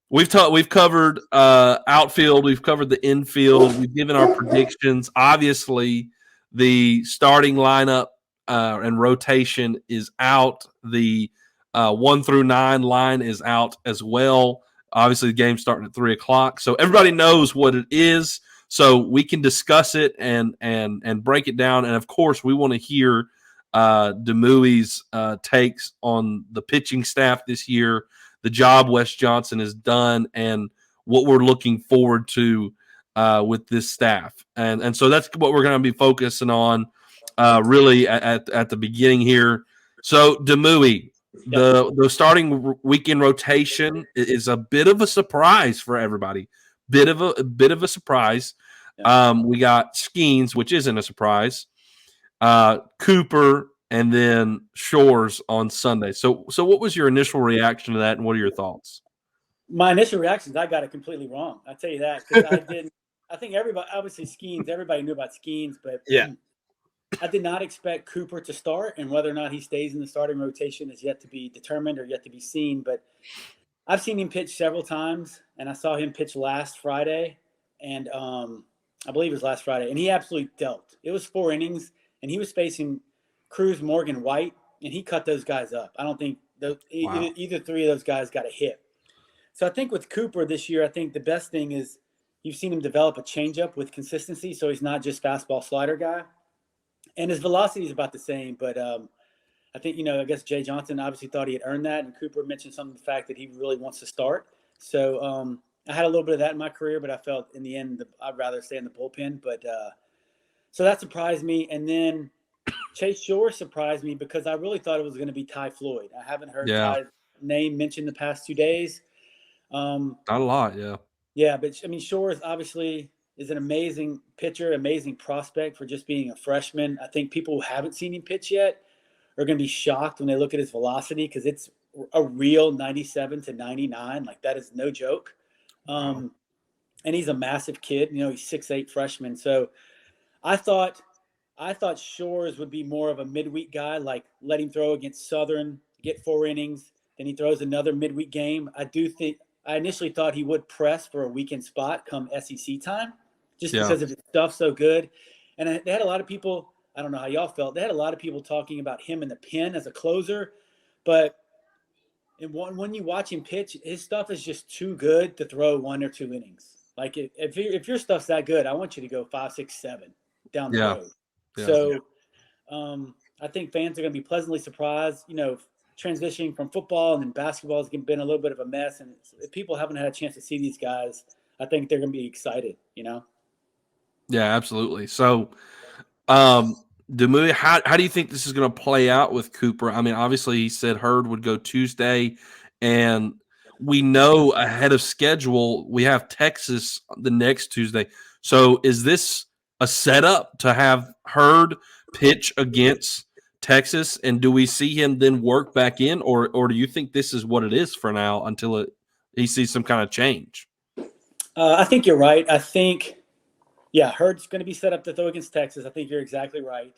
We've covered outfield. We've covered the infield. We've given our predictions. Obviously, the starting lineup and rotation is out. The 1 through 9 line is out as well. Obviously, the game's starting at 3:00, so everybody knows what it is. So we can discuss it and break it down. And of course, we want to hear Demouy's takes on the pitching staff this year, the job Wes Johnson has done, and what we're looking forward to with this staff. And so that's what we're going to be focusing on really at the beginning here. So, Demouy, the starting weekend rotation is a bit of a surprise for everybody. Bit of a surprise. We got Skeens, which isn't a surprise. Cooper, and then Shores on Sunday. So what was your initial reaction to that, and what are your thoughts? My initial reaction is I got it completely wrong. I'll tell you that, because I didn't. I think everybody, obviously Skeens, everybody knew about Skeens, but I did not expect Cooper to start, and whether or not he stays in the starting rotation is yet to be determined or yet to be seen. But I've seen him pitch several times, and I saw him pitch last Friday, and I believe it was last Friday, and he absolutely dealt. It was 4 innings, and he was facing Cruz, Morgan, White, and he cut those guys up. I don't think either 3 of those guys got a hit. So I think with Cooper this year, I think the best thing is you've seen him develop a changeup with consistency, so he's not just fastball slider guy. And his velocity is about the same, but I think, I guess Jay Johnson obviously thought he had earned that, and Cooper mentioned some of the fact that he really wants to start. So I had a little bit of that in my career, but I felt in the end I'd rather stay in the bullpen. But so that surprised me. And then Chase Shore surprised me because I really thought it was going to be Ty Floyd. I haven't heard Ty's name mentioned the past 2 days. Not a lot, yeah. Yeah, but Shore obviously is an amazing pitcher, amazing prospect for just being a freshman. I think people who haven't seen him pitch yet are going to be shocked when they look at his velocity, because it's a real 97 to 99. Like, that is no joke. And he's a massive kid. He's 6'8" freshman. So I thought Shores would be more of a midweek guy, like let him throw against Southern, get 4 innings, then he throws another midweek game. I initially thought he would press for a weekend spot come SEC time, just because of his stuff so good. And they had a lot of people, I don't know how y'all felt, they had a lot of people talking about him in the pen as a closer. But when you watch him pitch, his stuff is just too good to throw 1 or 2 innings. Like, if your stuff's that good, I want you to go 5, 6, 7 down the road. Yeah. So I think fans are going to be pleasantly surprised. Transitioning from football and then basketball has been a little bit of a mess. And if people haven't had a chance to see these guys, I think they're going to be excited, Yeah, absolutely. So, Demouy, how do you think this is going to play out with Cooper? I mean, obviously he said Hurd would go Tuesday, and we know ahead of schedule we have Texas the next Tuesday. So is this a setup to have Hurd pitch against Texas, and do we see him then work back in, or do you think this is what it is for now until he sees some kind of change? I think you're right. I think, Hurd's going to be set up to throw against Texas. I think you're exactly right.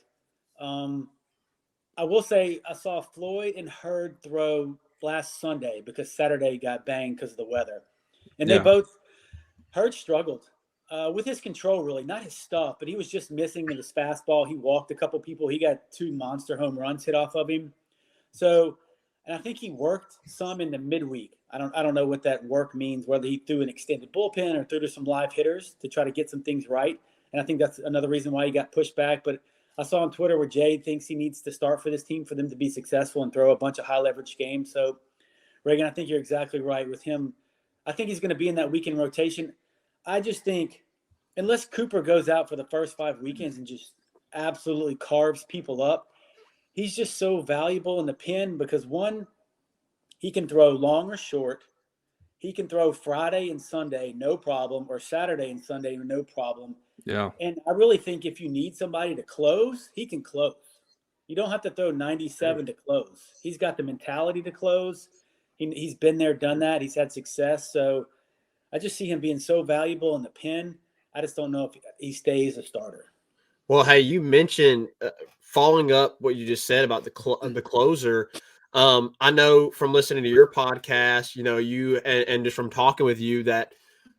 I will say I saw Floyd and Hurd throw last Sunday because Saturday got banged because of the weather. And Hurd struggled with his control, really, not his stuff, but he was just missing with his fastball. He walked a couple people. He got 2 monster home runs hit off of him. So, and I think he worked some in the midweek. I don't know what that work means, whether he threw an extended bullpen or threw to some live hitters to try to get some things right. And I think that's another reason why he got pushed back. But I saw on Twitter where Jay thinks he needs to start for this team for them to be successful and throw a bunch of high leverage games. So, Reagan, I think you're exactly right with him. I think he's going to be in that weekend rotation. I just think unless Cooper goes out for the first 5 weekends and just absolutely carves people up, he's just so valuable in the pen because, one, he can throw long or short. He can throw Friday and Sunday, no problem, or Saturday and Sunday, no problem. Yeah. And I really think if you need somebody to close, he can close. You don't have to throw 97 to close. He's got the mentality to close. He's been there, done that. He's had success. So I just see him being so valuable in the pen. I just don't know if he stays a starter. Well, hey, you mentioned following up what you just said about the closer. I know from listening to your podcast, you and just from talking with you that,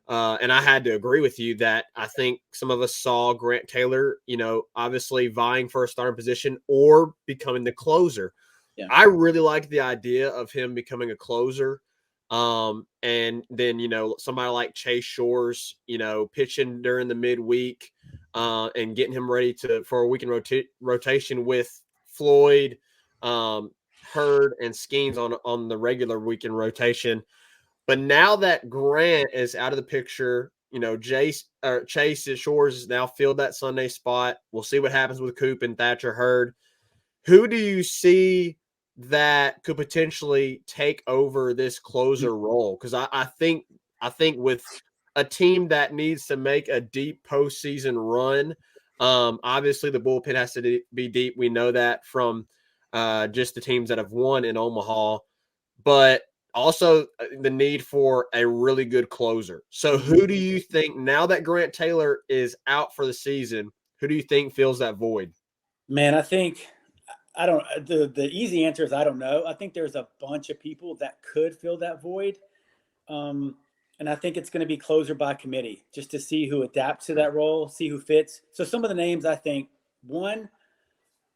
and I had to agree with you that I think some of us saw Grant Taylor, obviously vying for a starting position or becoming the closer. Yeah. I really like the idea of him becoming a closer. And then, somebody like Chase Shores, pitching during the midweek, and getting him ready for a weekend rotation with Floyd, Hurd, and Skeens on the regular weekend rotation. But now that Grant is out of the picture, Chase Shores is now filled that Sunday spot. We'll see what happens with Coop and Thatcher Hurd. Who do you see that could potentially take over this closer role? Because I think with a team that needs to make a deep postseason run, obviously the bullpen has to be deep. We know that from just the teams that have won in Omaha, but also the need for a really good closer. So who do you think, now that Grant Taylor is out for the season, who do you think fills that void? Man, I think the easy answer is I don't know. I think there's a bunch of people that could fill that void. And I think it's going to be closer by committee just to see who adapts to that role, see who fits. So some of the names I think, one,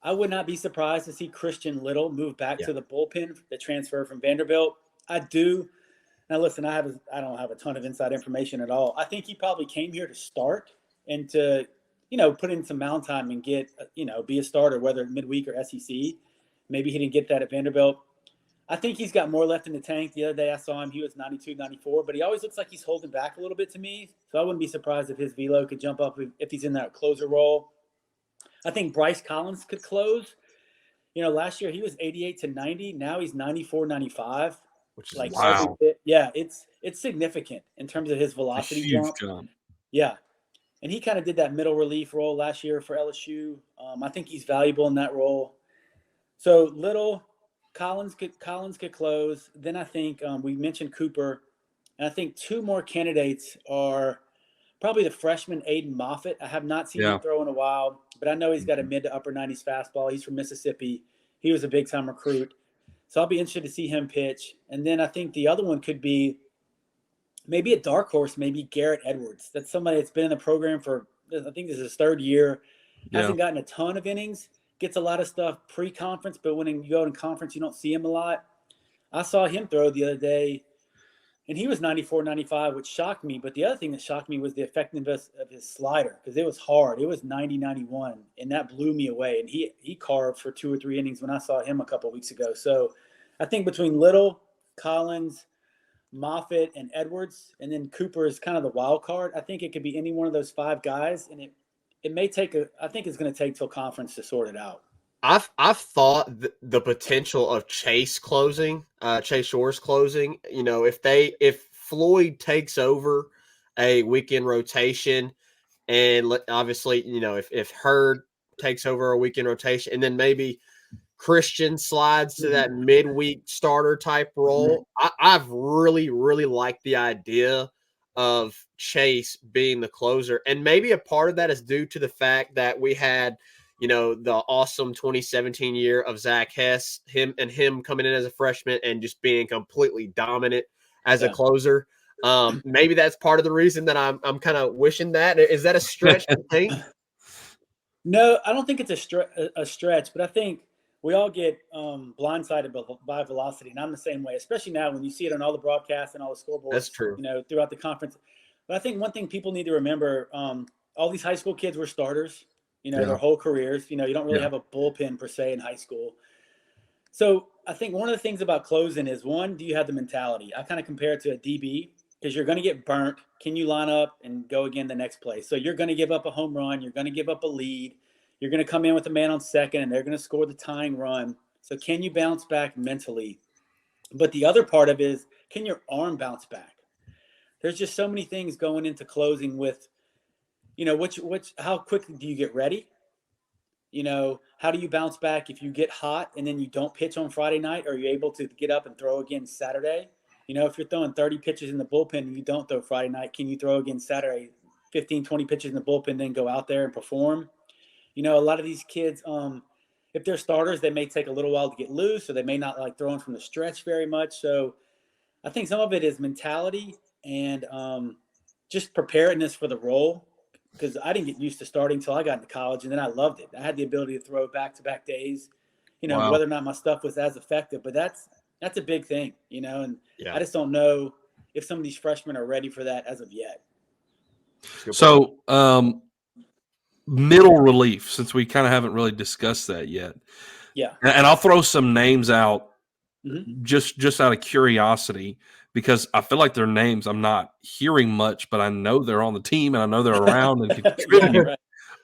I would not be surprised to see Christian Little move back to the bullpen, the transfer from Vanderbilt. I do. Now, listen, I don't have a ton of inside information at all. I think he probably came here to start and to, put in some mound time and get, be a starter, whether midweek or SEC. Maybe he didn't get that at Vanderbilt. I think he's got more left in the tank. The other day I saw him, he was 92, 94, but he always looks like he's holding back a little bit to me. So I wouldn't be surprised if his velo could jump up if he's in that closer role. I think Bryce Collins could close. Last year he was 88 to 90. Now he's 94, 95. Which is like wow. it's significant in terms of his velocity Huge jump. Yeah. And he kind of did that middle relief role last year for LSU. I think he's valuable in that role. So Little, Collins could close. Then I think we mentioned Cooper, and I think two more candidates are probably the freshman Aiden Moffitt. I have not seen him throw in a while, but I know he's got a mid to upper 90s fastball. He's from Mississippi. He was a big time recruit. So I'll be interested to see him pitch. And then I think the other one could be maybe a dark horse, maybe Garrett Edwards. That's somebody that's been in the program for, I think this is his third year. Hasn't gotten a ton of innings, gets a lot of stuff pre-conference, but when you go to conference, you don't see him a lot. I saw him throw the other day, and he was 94, 95, which shocked me. But the other thing that shocked me was the effectiveness of his slider, because it was hard. It was 90, 91, and that blew me away. And he carved for 2 or 3 innings when I saw him a couple of weeks ago. So I think between Little, Collins, Moffitt, and Edwards, and then Cooper is kind of the wild card. I think it could be any one of those 5 guys, and it may take I think it's going to take till conference to sort it out. I've thought the potential of Chase Shores closing. If Floyd takes over a weekend rotation, and obviously if Hurd takes over a weekend rotation, and then maybe Christian slides to that midweek starter type role, I've really, really liked the idea of Chase being the closer. And maybe a part of that is due to the fact that we had, the awesome 2017 year of Zach Hess, him coming in as a freshman and just being completely dominant as a closer. Maybe that's part of the reason that I'm kind of wishing that. Is that a stretch to think? No, I don't think it's a stretch, but I think we all get blindsided by velocity, and I'm the same way, especially now when you see it on all the broadcasts and all the scoreboards. That's true. Throughout the conference. But I think one thing people need to remember, all these high school kids were starters, their whole careers. You don't really have a bullpen per se in high school. So I think one of the things about closing is, one, do you have the mentality? I kind of compare it to a DB, because you're going to get burnt. Can you line up and go again the next play? So you're going to give up a home run. You're going to give up a lead. You're going to come in with a man on second, and they're going to score the tying run. So can you bounce back mentally? But the other part of it is, can your arm bounce back? There's just so many things going into closing with, how quickly do you get ready? How do you bounce back if you get hot and then you don't pitch on Friday night? Are you able to get up and throw again Saturday? If you're throwing 30 pitches in the bullpen and you don't throw Friday night, can you throw again Saturday, 15, 20 pitches in the bullpen, then go out there and perform? You know, a lot of these kids, if they're starters, they may take a little while to get loose, or they may not like throwing from the stretch very much. So I think some of it is mentality and just preparedness for the role. Because I didn't get used to starting until I got into college, and then I loved it. I had the ability to throw back-to-back days, you know, Wow. whether or not my stuff was as effective. But that's a big thing, you know, and Yeah. I just don't know if some of these freshmen are ready for that as of yet. So, middle relief, since we kind of haven't really discussed that yet. Yeah. And I'll throw some names out Mhm. just out of curiosity, because I feel like their names I'm not hearing much, but I know they're on the team and I know they're around and can contribute.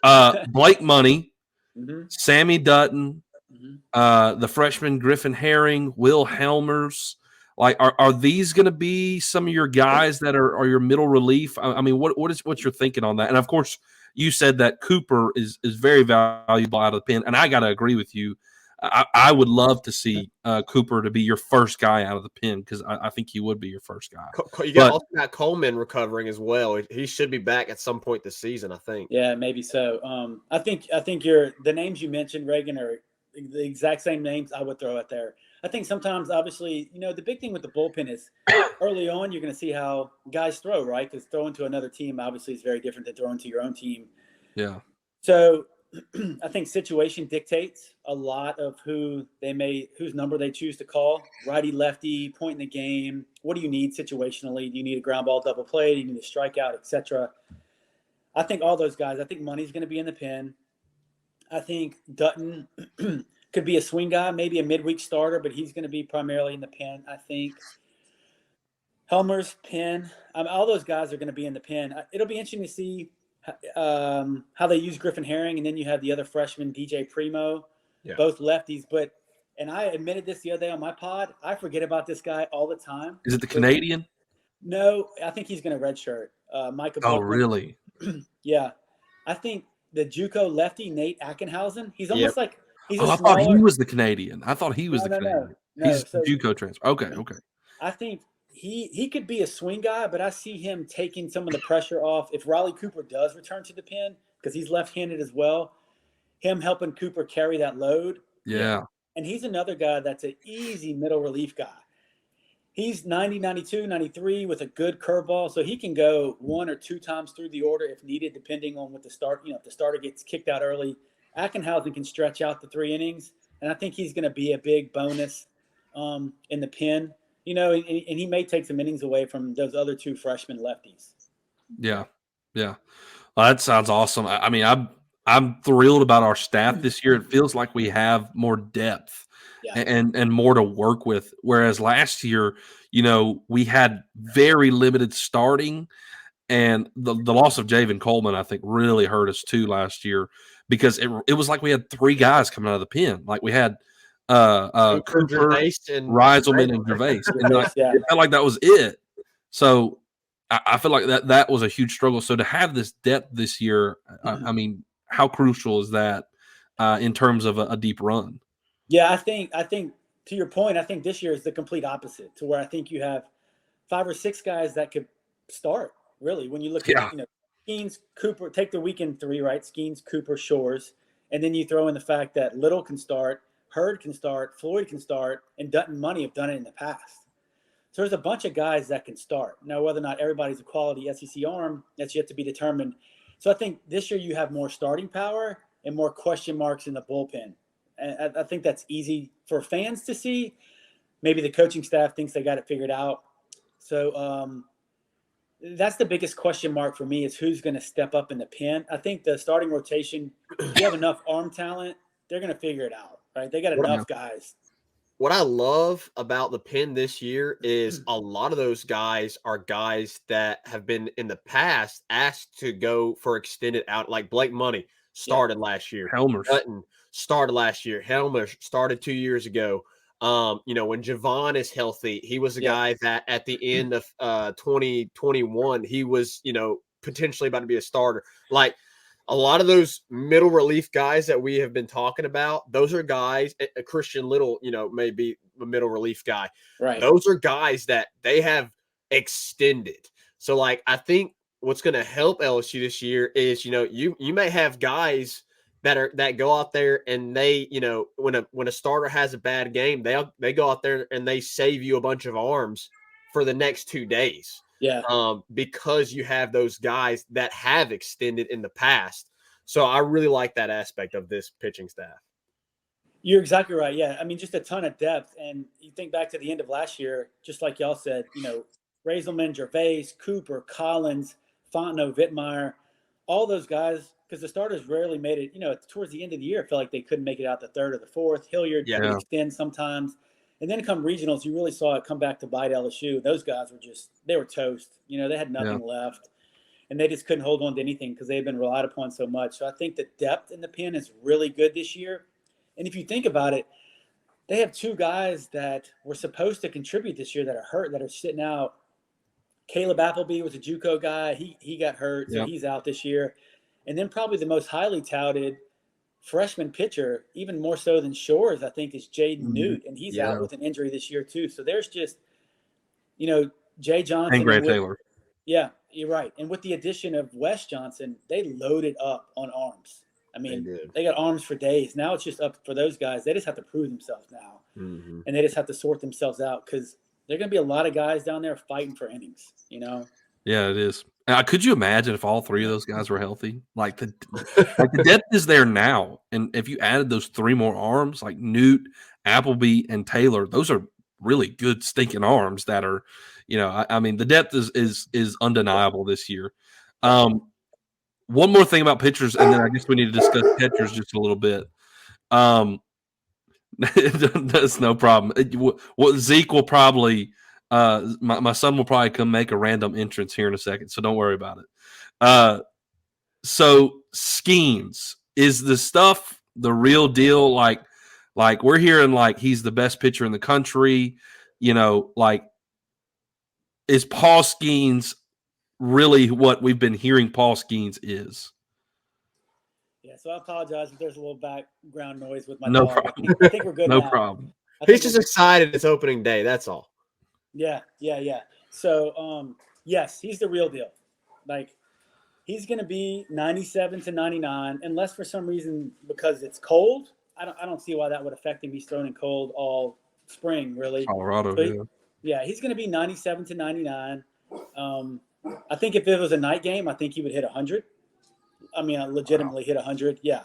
Right. Blake Money, Mhm. Sammy Dutton, Mhm. the freshman Griffin Herring, Will Helmers. Like, are these going to be some of your guys that are your middle relief? I mean, what's your thinking on that? And of course, you said that Cooper is very valuable out of the pen, and I got to agree with you. I would love to see Cooper to be your first guy out of the pen, because I think he would be your first guy. You also got Coleman recovering as well. He should be back at some point this season, I think. Yeah, maybe so. I think the names you mentioned, Reagan, are the exact same names I would throw out there. I think sometimes, obviously, you know, the big thing with the bullpen is early on you're going to see how guys throw, right? Because throwing to another team obviously is very different than throwing to your own team. Yeah. So I think situation dictates a lot of whose number they choose to call. Righty, lefty, point in the game. What do you need situationally? Do you need a ground ball double play? Do you need a strikeout, etc.? I think all those guys. I think Money's going to be in the pen. I think Dutton could be a swing guy, maybe a midweek starter, but he's going to be primarily in the pen. I think Helmer's pen. All those guys are going to be in the pen. It'll be interesting to see how they use Griffin Herring, and then you have the other freshman, DJ Primo, both lefties. And I admitted this the other day on my pod, I forget about this guy all the time. Is it the Canadian? No, I think he's going to redshirt. Micah Oh, Buckland. really? Yeah. I think the JUCO lefty, Nate Ackenhausen, he's almost like he's I thought he was the Canadian. I thought he was the Canadian. No. He's JUCO transfer. Okay. I think he could be a swing guy, but I see him taking some of the pressure off if Riley Cooper does return to the pen, because he's left-handed as well. Him helping Cooper carry that load. Yeah. And he's another guy that's an easy middle relief guy. He's 90, 92, 93 with a good curveball, so he can go one or two times through the order if needed, depending on what the start. You know, if the starter gets kicked out early, Ackenhausen can stretch out the 3 innings, and I think he's going to be a big bonus in the pen. You know, and he may take some innings away from those other 2 freshman lefties. Yeah. Well, that sounds awesome. I mean, I'm thrilled about our staff this year. It feels like we have more depth. Yeah. And more to work with. Whereas last year, you know, we had very limited starting, and the loss of Javen Coleman, I think, really hurt us too last year, because it was like we had 3 guys coming out of the pen. Like we had Cooper, Reiselman, and Gervais. And it felt like that was it. So I feel like that was a huge struggle. So to have this depth this year, I mean, how crucial is that in terms of a deep run? Yeah, I think to your point, I think this year is the complete opposite, to where I think you have 5 or 6 guys that could start, really. When you look at, you know, Skeens, Cooper, take the weekend 3, right? Skeens, Cooper, Shores, and then you throw in the fact that Little can start, Hurd can start, Floyd can start, and Dutton Money have done it in the past. So there's a bunch of guys that can start. Now, whether or not everybody's a quality SEC arm, that's yet to be determined. So I think this year you have more starting power and more question marks in the bullpen. And I think that's easy for fans to see. Maybe the coaching staff thinks they got it figured out. So that's the biggest question mark for me, is who's going to step up in the pen. I think the starting rotation, if you have enough arm talent, they're going to figure it out, right? They got enough guys. What I love about the pen this year is a lot of those guys are guys that have been in the past asked to go for extended out, like Blake Money started last year. Helmers Dutton started last year. Helmers started 2 years ago. You know, when Javon is healthy, he was a guy that at the end of 2021, he was, you know, potentially about to be a starter. Like a lot of those middle relief guys that we have been talking about, those are guys. A Christian Little, you know, may be a middle relief guy. Right. Those are guys that they have extended. So, like, I think what's going to help LSU this year is, you know, you may have guys that go out there and they, you know, when a starter has a bad game, they go out there and they save you a bunch of arms for the next 2 days. Yeah. Because you have those guys that have extended in the past. So I really like that aspect of this pitching staff. You're exactly right. Yeah. I mean, just a ton of depth. And you think back to the end of last year, just like y'all said, you know, Raiselman, Gervais, Cooper, Collins, Fontenot, Vittmeyer, all those guys, because the starters rarely made it, you know, towards the end of the year, I felt like they couldn't make it out the third or the fourth. Hilliard could extend sometimes. And then come regionals, you really saw it come back to bite LSU. Those guys were they were toast. You know, they had nothing left. And they just couldn't hold on to anything because they had been relied upon so much. So I think the depth in the pen is really good this year. And if you think about it, they have 2 guys that were supposed to contribute this year that are hurt, that are sitting out. Caleb Appleby was a JUCO guy. He got hurt, so he's out this year. And then probably the most highly touted freshman pitcher, even more so than Shores, I think, is Jaden Newt, and he's out with an injury this year too. So there's just, you know, Jay Johnson and Grant Taylor. Yeah, you're right. And with the addition of Wes Johnson, they loaded up on arms. I mean, they got arms for days. Now it's just up for those guys. They just have to prove themselves now, and they just have to sort themselves out because there are going to be a lot of guys down there fighting for innings, you know? Yeah, it is. Could you imagine if all 3 of those guys were healthy? Like the depth is there now, and if you added those 3 more arms, like Newt, Appleby, and Taylor, those are really good stinking arms that are, you know, I mean, the depth is undeniable this year. One more thing about pitchers, and then I guess we need to discuss catchers just a little bit. That's no problem. What Zeke will probably my son will probably come make a random entrance here in a second, so don't worry about it. So Skeens, is the stuff the real deal? Like we're hearing like he's the best pitcher in the country, you know, like is Paul Skeens really what we've been hearing Paul Skeens is? Yeah, so I apologize if there's a little background noise with my no dog. problem. I think we're good No now. problem. He's just excited it's opening day. That's all. Yeah. So, yes, he's the real deal. Like, he's going to be 97 to 99, unless for some reason because it's cold. I don't see why that would affect him. He's thrown in cold all spring, really. Colorado, so he's going to be 97 to 99. I think if it was a night game, I think he would hit 100. I mean, legitimately hit 100. Yeah.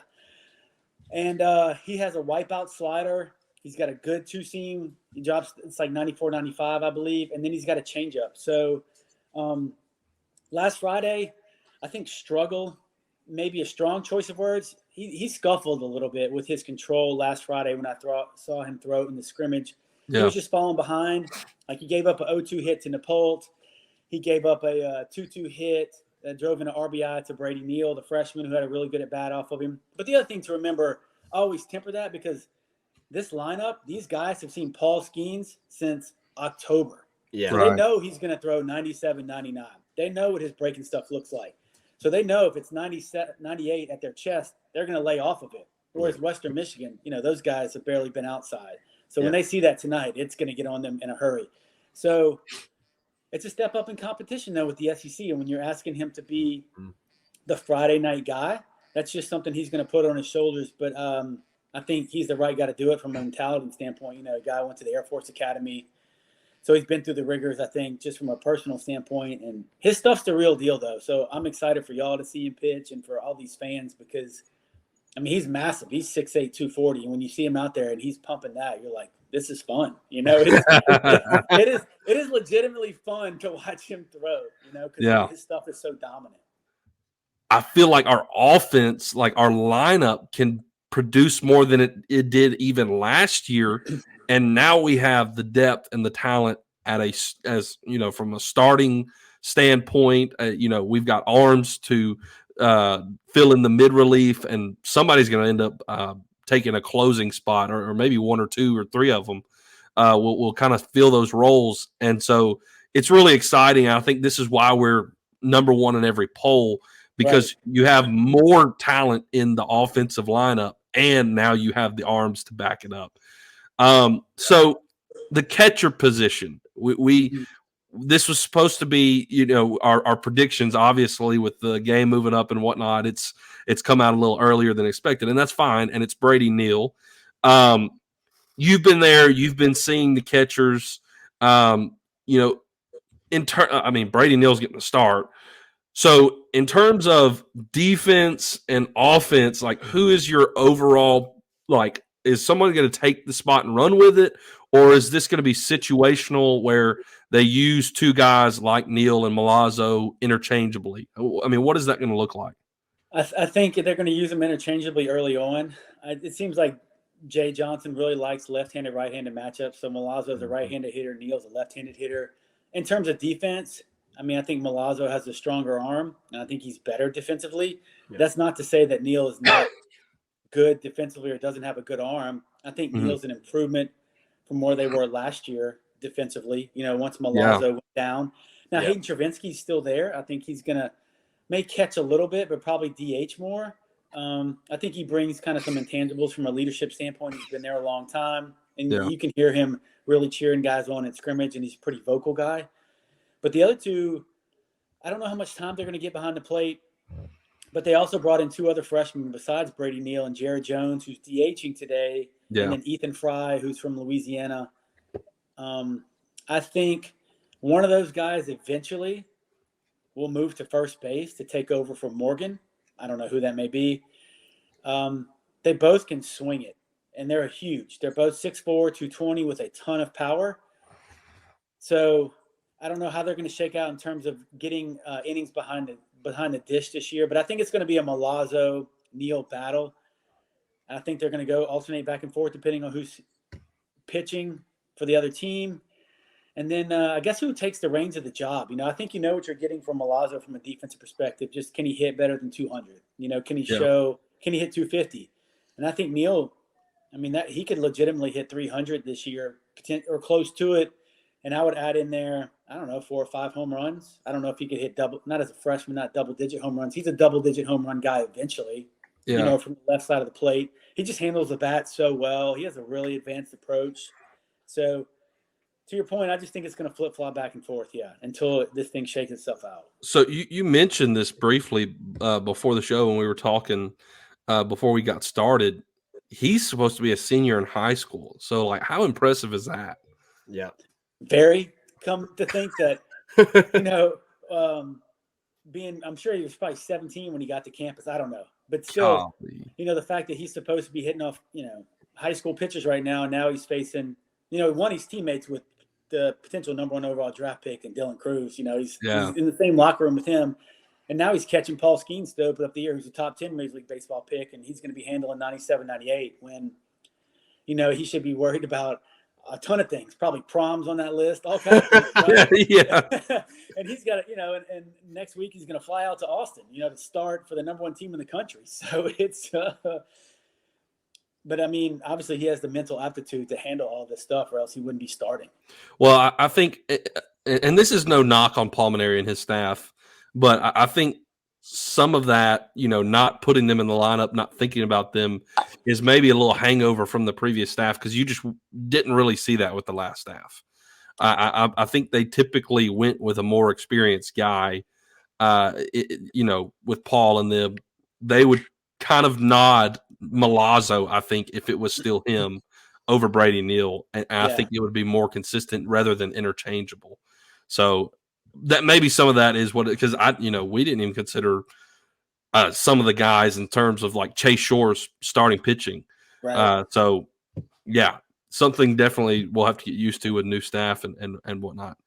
And he has a wipeout slider. He's got a good 2-seam. He drops, it's like 94, 95, I believe. And then he's got a changeup. So last Friday, I think struggle, maybe a strong choice of words. He scuffled a little bit with his control last Friday when I saw him throw in the scrimmage. Yeah. He was just falling behind. Like he gave up an 0-2 hit to Napolt. He gave up a 2-2 hit that drove in an RBI to Brady Neal, the freshman who had a really good at-bat off of him. But the other thing to remember, I always temper that because this lineup, these guys have seen Paul Skeens since October. Yeah. So they know he's going to throw 97, 99. They know what his breaking stuff looks like. So they know if it's 97, 98 at their chest, they're going to lay off of it. Whereas Western Michigan, you know, those guys have barely been outside. So when they see that tonight, it's going to get on them in a hurry. So it's a step up in competition, though, with the SEC. And when you're asking him to be the Friday night guy, that's just something he's going to put on his shoulders. But I think he's the right guy to do it from a mentality standpoint. You know, a guy went to the Air Force Academy. So he's been through the rigors, I think, just from a personal standpoint. And his stuff's the real deal, though. So I'm excited for y'all to see him pitch and for all these fans because, I mean, he's massive. He's 6'8", 240. And when you see him out there and he's pumping that, you're like, this is fun. You know, it is legitimately fun to watch him throw, you know, because his stuff is so dominant. I feel like our offense, like our lineup can produce more than it did even last year. And now we have the depth and the talent as you know, from a starting standpoint, you know, we've got arms to fill in the mid relief, and somebody's going to end up taking a closing spot, or maybe 1 or 2 or 3 of them will kind of fill those roles. And so it's really exciting. I think this is why we're number 1 in every poll, because you have more talent in the offensive lineup, and now you have the arms to back it up. So the catcher position, we this was supposed to be, our predictions, obviously, with the game moving up and whatnot. It's come out a little earlier than expected, and that's fine. And it's Brady Neal. You've been there. You've been seeing the catchers. Brady Neal's getting the start. So in terms of defense and offense, like, who is your overall, like, is someone going to take the spot and run with it? Or is this going to be situational where they use two guys like Neal and Milazzo interchangeably? I mean, what is that going to look like? I think they're going to use them interchangeably early on. It seems like Jay Johnson really likes left-handed, right-handed matchups. So Milazzo is a right-handed hitter. Neal's a left-handed hitter. In terms of defense, I mean, I think Milazzo has a stronger arm, and I think he's better defensively. Yeah. That's not to say that Neal is not good defensively or doesn't have a good arm. I think Neal's an improvement from where they were last year defensively, once Milazzo went down. Now, Hayden Travinsky's still there. I think he's going to may catch a little bit, but probably DH more. I think he brings kind of some intangibles from a leadership standpoint. He's been there a long time, and you can hear him really cheering guys on at scrimmage, and he's a pretty vocal guy. But the other two, I don't know how much time they're going to get behind the plate, but they also brought in two other freshmen besides Brady Neal and Jared Jones, who's DHing today, and then Ethan Fry, who's from Louisiana. I think one of those guys eventually will move to first base to take over from Morgan. I don't know who that may be. They both can swing it, and they're huge. They're both 6'4", 220 with a ton of power. So I don't know how they're going to shake out in terms of getting innings behind the dish this year, but I think it's going to be a Milazzo-Neal battle. I think they're going to go alternate back and forth depending on who's pitching for the other team. And then I guess who takes the reins of the job? I think what you're getting from Milazzo from a defensive perspective. Just, can he hit better than 200? Can he can he hit 250? And I think Neal, that he could legitimately hit 300 this year or close to it. And I would add in there, I don't know, 4 or 5 home runs. I don't know if he could hit not as a freshman, not double-digit home runs. He's a double-digit home run guy eventually, from the left side of the plate. He just handles the bat so well. He has a really advanced approach. So, to your point, I just think it's going to flip-flop back and forth, until this thing shakes itself out. So you mentioned this briefly before the show when we were talking before we got started. He's supposed to be a senior in high school. So, like, how impressive is that? Yeah. Very. Come to think that, I'm sure he was probably 17 when he got to campus. I don't know. But still, the fact that he's supposed to be hitting off, high school pitchers right now, and now he's facing, one, he's teammates with the potential number 1 overall draft pick and Dylan Cruz. He's in the same locker room with him. And now he's catching Paul Skeens to open up the year, who's a top 10 Major League Baseball pick, and he's going to be handling 97, 98 when, he should be worried about a ton of things, probably proms on that list, all kinds of things. Right? And he's got and next week he's going to fly out to Austin, to start for the number 1 team in the country. So it's, but obviously he has the mental aptitude to handle all this stuff, or else he wouldn't be starting. Well, I think, and this is no knock on Pulmonary and his staff, but I think some of that, not putting them in the lineup, not thinking about them, is maybe a little hangover from the previous staff, because you just didn't really see that with the last staff. I think they typically went with a more experienced guy, with Paul and them. They would kind of nod Milazzo, I think, if it was still him, over Brady Neal, and I think it would be more consistent rather than interchangeable. So that maybe some of that is because we didn't even consider some of the guys in terms of like Chase Shore's starting pitching. Right. So something definitely we'll have to get used to with new staff and whatnot.